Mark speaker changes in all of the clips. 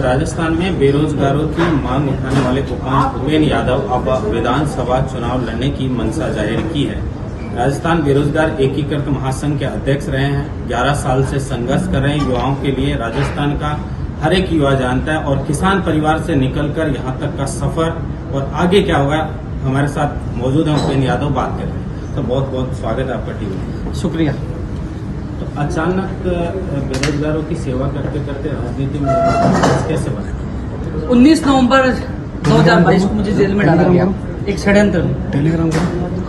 Speaker 1: राजस्थान में बेरोजगारों की मांग उठाने वाले उपेंद्र यादव अब विधानसभा चुनाव लड़ने की मंशा जाहिर की है। राजस्थान बेरोजगार एकीकृत महासंघ के अध्यक्ष रहे हैं। 11 साल से संघर्ष कर रहे युवाओं के लिए राजस्थान का हर एक युवा जानता है और किसान परिवार से निकलकर यहां तक का सफर और आगे क्या होगा। हमारे साथ मौजूद हैं उपेंद्र यादव, बात करें। तो बहुत बहुत स्वागत है आपका टीवी।
Speaker 2: शुक्रिया।
Speaker 1: तो अचानक बेरोजगारों की सेवा करते करते राजनीति में कैसे बने?
Speaker 2: 19 नवंबर 2022 को मुझे जेल में डाला गया एक षड्यंत्र में।
Speaker 3: टेलीग्राम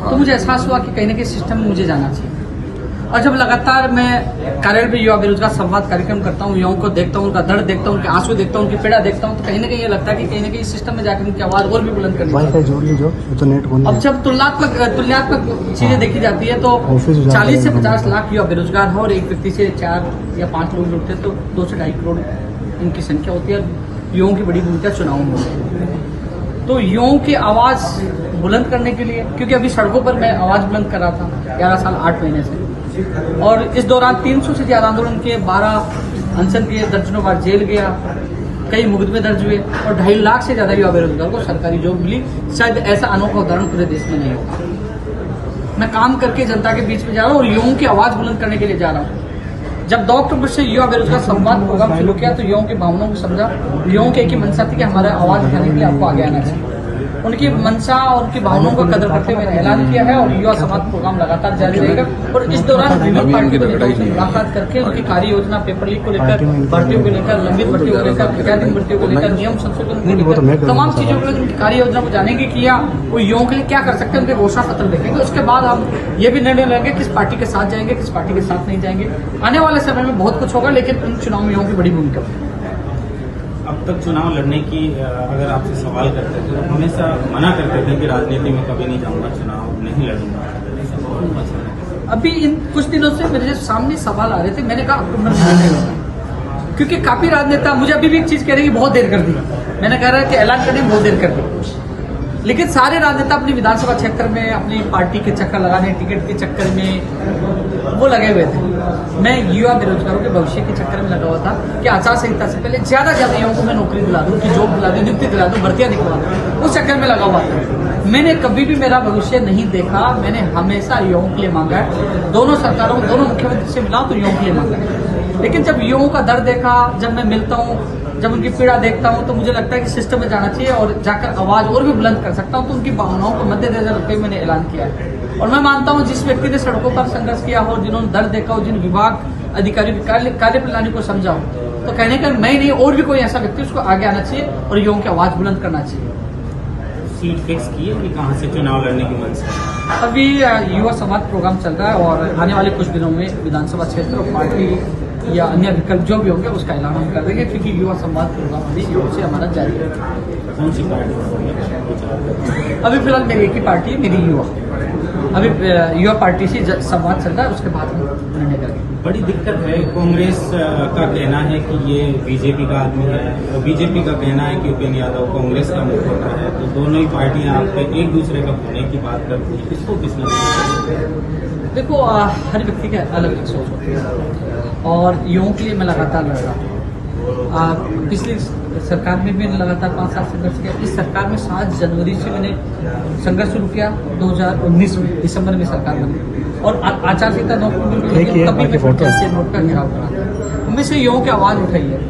Speaker 2: तो मुझे एहसास हुआ कि कहीं ना कहीं सिस्टम में मुझे जाना चाहिए। और जब लगातार मैं कार्यालय में युवा बेरोजगार संवाद कार्यक्रम करता हूँ, युवाओं को देखता हूँ, उनका दर्द देखता हूँ, उनके आंसू देखता हूँ, उनकी पीड़ा देखता हूँ, तो कहीं ना कहीं ये लगता है कि कहीं ना कहीं सिस्टम में जाकर उनकी आवाज और भी बुलंद करनी चाहिए। अब जब तुलनात्मक चीजें देखी जाती है तो 40 से 50 लाख युवा बेरोजगार है और एक व्यक्ति से 4 या 5 लोग जुड़ते हैं तो 2 से 2.5 करोड़ इनकी संख्या होती है। युवाओं की बड़ी भूमिका चुनाव में होती है। तो युवाओं की आवाज बुलंद करने के लिए, क्योंकि अभी सड़कों पर मैं आवाज बुलंद कर रहा था 11 साल 8 महीने से, और इस दौरान 300 से ज्यादा आंदोलन के 12 अनशन किए, दर्जनों बार जेल गया, कई मुकदमे दर्ज हुए और 2.5 लाख से ज्यादा युवा बेरोजगार को सरकारी जॉब मिली। शायद ऐसा अनोखा उदाहरण पूरे देश में नहीं होगा। मैं काम करके जनता के बीच में जा रहा हूँ और युवाओं की आवाज बुलंद करने के लिए जा रहा हूँ। जब 2 अक्टूबर से युवा बेरोजगार संवाद प्रोग्राम शुरू किया तो युवाओं की भावनाओं को समझा। युवाओं की एक ही मंशा थी कि हमारा आवाज उठाने के लिए आपको आगे आना चाहिए। उनकी मंशा और उनकी भावनाओं का कदर करते हुए ऐलान किया है और युवा समाज प्रोग्राम लगातार जारी रहेगा। और इस दौरान विभिन्न पार्टी के नेताओं से मुलाकात करके उनकी कार्य योजना, पेपर लीक को लेकर, भर्तियों को लेकर, लंबित भर्तियों को लेकर, विद्यार्थी भर्तियों को लेकर, नियम संशोधन को लेकर, तमाम चीजों को लेकर उनकी कार्य योजना को जानेंगे कि या वो युवाओं के लिए क्या कर सकते हैं, उनके घोषणा पत्र देखेंगे। उसके बाद हम ये भी निर्णय लेंगे किस पार्टी के साथ जाएंगे, किस पार्टी के साथ नहीं जाएंगे। आने वाले समय में बहुत कुछ होगा, लेकिन इन चुनाव में युवाओं की बड़ी भूमिका है।
Speaker 1: अब तक चुनाव लड़ने की अगर आपसे सवाल करते थे तो हमेशा मना करते थे कि राजनीति में कभी नहीं जाऊंगा, चुनाव नहीं लड़ूंगा।
Speaker 2: अभी इन कुछ दिनों से मेरे सामने सवाल आ रहे थे, मैंने कहा अक्टूबर में नहीं होगा, क्योंकि काफी राजनेता मुझे अभी भी एक चीज कह रहे हैं कि बहुत देर कर दी। मैंने कह रहा है कि ऐलान करने में बहुत देर कर दी, लेकिन सारे राजनेता अपनी विधानसभा क्षेत्र में अपनी पार्टी के चक्कर लगाने, टिकट के चक्कर में वो लगे हुए थे। मैं युवा बेरोजगारों के भविष्य के चक्कर में लगा हुआ था कि आचार संहिता से पहले ज्यादा युवाओं को मैं नौकरी दिला दूं, उनकी जॉब दिला दूं, नियुक्ति दिला दूं, भर्तियां निकलवा दूं, उस चक्कर में लगा हुआ था। मैंने कभी भी मेरा भविष्य नहीं देखा। मैंने हमेशा युवाओं के लिए मांगा है। दोनों सरकारों, दोनों मुख्यमंत्री से मिला तो युवाओं के लिए मांगा है। लेकिन जब युवाओं का दर्द देखा, जब मैं मिलता हूँ, जब उनकी पीड़ा देखता हूं, तो मुझे लगता है कि सिस्टम में जाना चाहिए और जाकर आवाज और भी बुलंद कर सकता हूं। तो उनकी भावनाओं को मद्देनजर रखते हुए मैंने ऐलान किया है। और मैं मानता हूं जिस व्यक्ति ने सड़कों पर संघर्ष किया हो, जिन्होंने दर्द देखा हो, जिन विभाग अधिकारियों की कार्य प्रणाली को समझा हो, तो कहने का मैं नहीं और भी कोई ऐसा व्यक्ति, उसको आगे आना चाहिए और युवाओं की आवाज बुलंद करना चाहिए।
Speaker 1: सीट फिक्स की है कि कहां से चुनाव लड़ने की मंशा?
Speaker 2: अभी युवा समाज प्रोग्राम चल रहा है और आने वाले कुछ दिनों में विधानसभा क्षेत्र और पार्टी या अन्य विकल्प जो भी होंगे उसका ऐलान हम कर देंगे, क्योंकि युवा संवाद प्रोग्राम अभी योग से हमारा जारी है।
Speaker 1: कौन सी पार्टी?
Speaker 2: अभी फिलहाल मेरी एक ही पार्टी है, मेरी युवा। अभी युवा पार्टी से संवाद चल रहा है, उसके बाद हम निर्णय करेंगे।
Speaker 1: बड़ी दिक्कत है, कांग्रेस का कहना है कि ये बीजेपी का आदमी है और बीजेपी का कहना है कि उपेंद्र यादव कांग्रेस का मुखौटा है। तो दोनों ही पार्टियां आपके एक दूसरे का होने की बात करती है, इसको किसने?
Speaker 2: देखो, हर व्यक्ति के अलग सोच होती है और युवाओं के लिए मैं लगातार लड़ रहा हूँ। पिछली सरकार में भी मैंने लगातार 5 साल संघर्ष किया। इस सरकार में 7 जनवरी से मैंने संघर्ष शुरू किया। 2019 में दिसंबर में सरकार बनी और आचार संहिता नोट का घेराव करा। हमेशा युवाओं की आवाज उठाई है।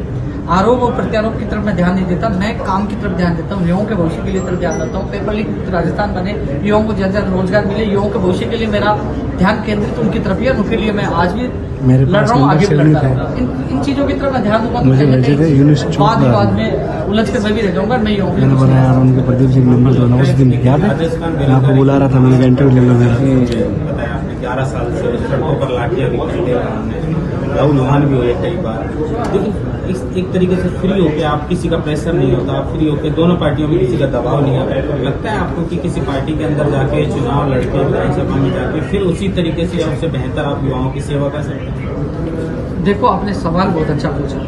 Speaker 2: आरोप और प्रत्यारोप की तरफ मैं ध्यान नहीं देता, मैं काम की तरफ ध्यान देता हूँ, युवाओं के भविष्य के लिए तरफ ध्यान देता हूँ। पेपर लीक राजस्थान बने, युवाओं को ज्यादा रोजगार मिले, युवाओं के भविष्य के लिए मेरा ध्यान केंद्रित उनकी तरफ ही है। उनके लिए मैं आज भी लड़ रहा हूँ, आगे भी लड़ता रहूँगा। इन चीजों की तरफ मैं ध्यान दूंगा तो बाद में उलझ कर मैं भी रह जाऊंगा। मैं युवाओं
Speaker 3: उनके प्रदीप सिंह नंबर उस दिन याद है, मैं आपको बुला रहा था, मैंने इंटरव्यू ले लो।
Speaker 1: 11 साल से सड़कों पर लाठियां भी खरीदे राहुल लोहान भी हुए कई बार। लेकिन एक तरीके से फ्री होके आप, किसी का प्रेशर नहीं होता, आप फ्री होके दोनों पार्टियों में किसी का दबाव नहीं आता। लगता है आपको कि किसी पार्टी के अंदर जाके चुनाव लड़के विधानसभा में जाके फिर उसी तरीके से उससे बेहतर आप युवाओं की सेवा कर सकते हैं?
Speaker 2: देखो, आपने सवाल बहुत अच्छा पूछा,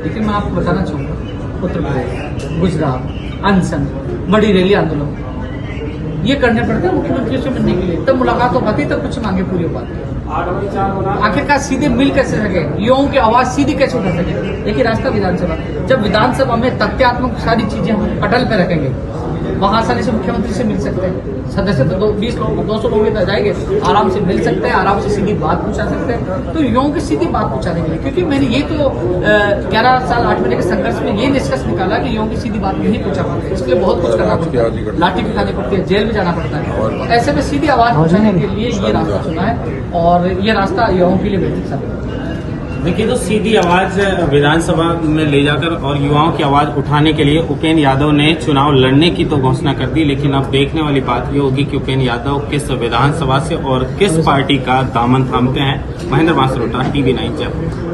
Speaker 2: लेकिन मैं आपको बताना चाहूँगा, उत्तर प्रदेश, गुजरात, अनशन, बड़ी रैली, आंदोलन ये करने पड़ते हैं मुख्यमंत्री से मिलने के लिए, तब मुलाकात हो पाती, तब कुछ मांगे पूरी हो पाती। आखिरकार सीधे मिल कैसे सके, युवाओं की आवाज सीधी कैसे उठा सके। देखिए रास्ता विधानसभा, जब विधानसभा में तथ्यात्मक सारी चीजें हम पटल पे रखेंगे, वहां आसानी से मुख्यमंत्री से मिल सकते हैं। सदस्य तो 20 लोग 200 लोग इधर जाएंगे, आराम से मिल सकते हैं, आराम से सीधी बात पूछा सकते हैं। तो युवाओं की सीधी बात पूछाने के लिए, क्योंकि मैंने ये तो 11 साल 8 महीने के संघर्ष में ये निष्कर्ष निकाला कि युवाओं की सीधी बात नहीं पूछा पाते, इसके लिए बहुत कुछ करना पड़ता है, लाठी भी खानी पड़ती है, जेल में जाना पड़ता है। ऐसे में सीधी आवाज पहुंचाने के लिए ये रास्ता चुना है और ये रास्ता युवाओं के लिए बेहतर साबित होगा।
Speaker 1: देखिए, तो सीधी आवाज विधानसभा में ले जाकर और युवाओं की आवाज उठाने के लिए उपेंद्र यादव ने चुनाव लड़ने की तो घोषणा कर दी, लेकिन अब देखने वाली बात ये होगी कि उपेंद्र यादव किस विधानसभा से और किस पार्टी का दामन थामते हैं। महेंद्र बांसरोटा, TV9 जयपुर।